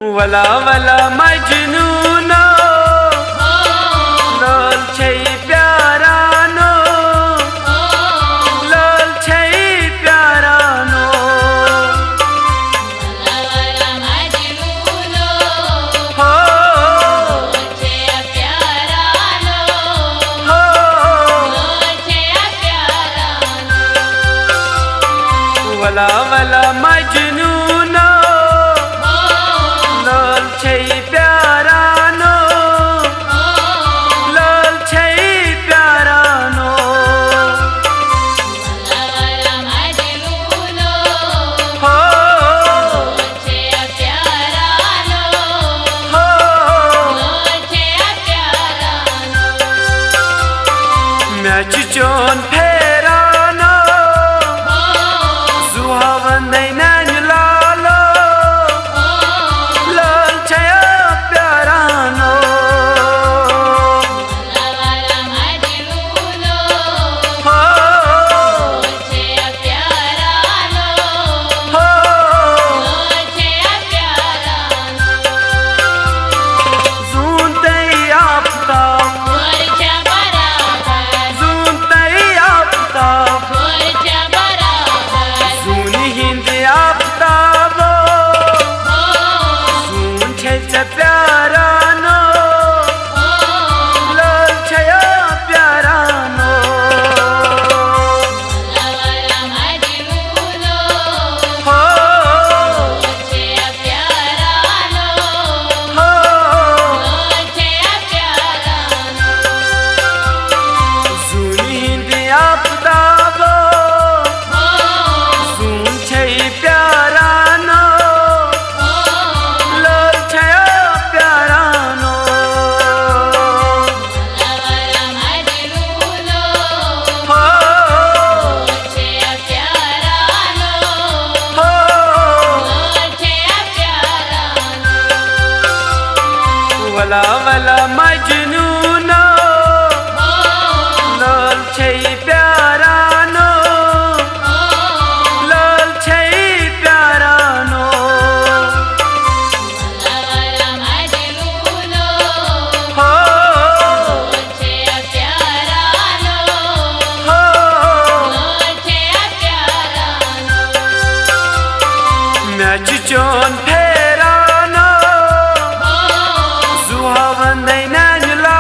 वला वला मजनूनो लाल छै प्यारानो लाल छै प्यारानो वला मजनूनो हो छै प्यारानो हो छै प्यारानो वला वला मजनूनो लाल छै प्यारानो लाल छै प्यारानो वला मजनूनो हो छै प्यारानो हो छै प्यारानो मैच चोन फेरानो सुहावन नैन लालो लाल छै प्यारानो वला मजनूनो हो छै प्यारानो हो छै प्यारानो zuntai aftab मोरचा बराबर zuntai aftab मोरचा बराबर zuni hind aftab zun छै प्यारानो लाल छै प्यारानो वला मजनूनो हो छै प्यारानो हो छै प्यारानो zuni hind aftab zun छै प्यारानो लाल छै प्यारानो वला मजनूनो हो छै प्यारानो हो छै प्यारानो वला वला मजनूनो लाल छै प्यारानो लाल छै प्यारानो वला मजनूनो हो छै प्यारानो हो छै प्यारानो मैच चोन फेरानो सुहावन नैन लालो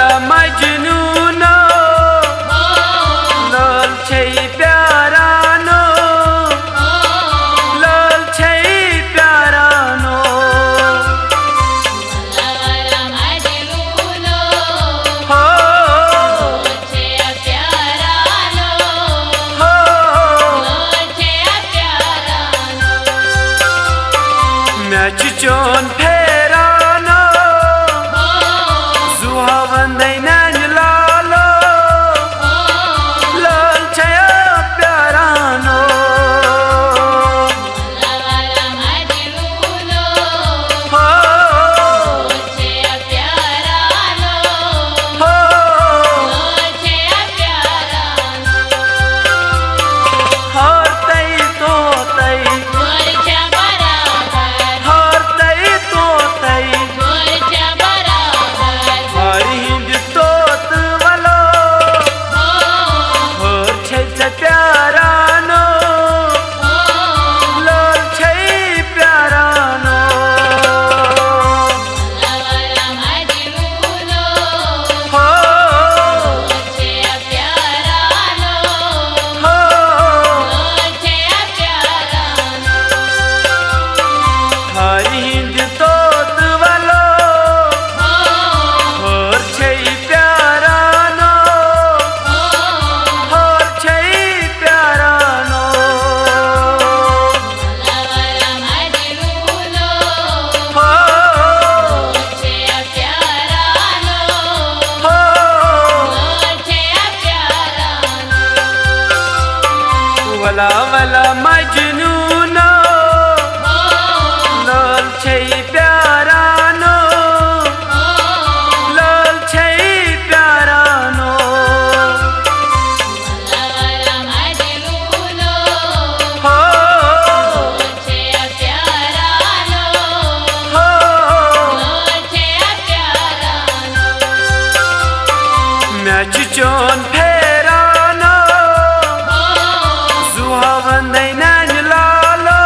वाला मजनू नो लाल छै प्यारा नो लाल छै प्यारा नो हो मैच चोन फेरानो जुहा वंदै नैन लालो लाल छया प्यारानो हो हो हर तई तो तई वला वला मजनू नो लाल छै प्यारा नो लाल छै प्यारा नो हो हो मैच चोन फेरानो जुहा वंदै नैन लालो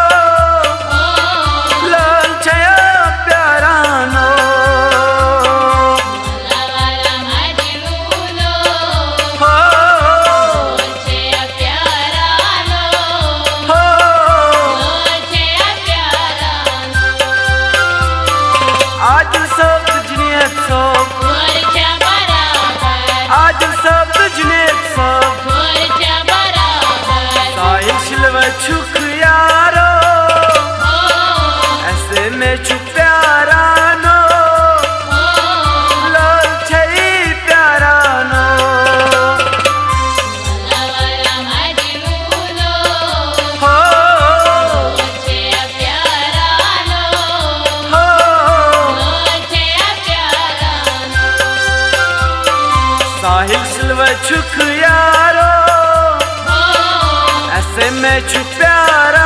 लाल छया प्यारानो हो हो आज सब तुझने सब आज सब तुझने सब साहिल शिलवा छुक यारो ऐसे में छुप प्यारा नो लाल छै प्यारा नो हो हो साहिल शिलवा छुक यारो ऐसे में छुप प्यारा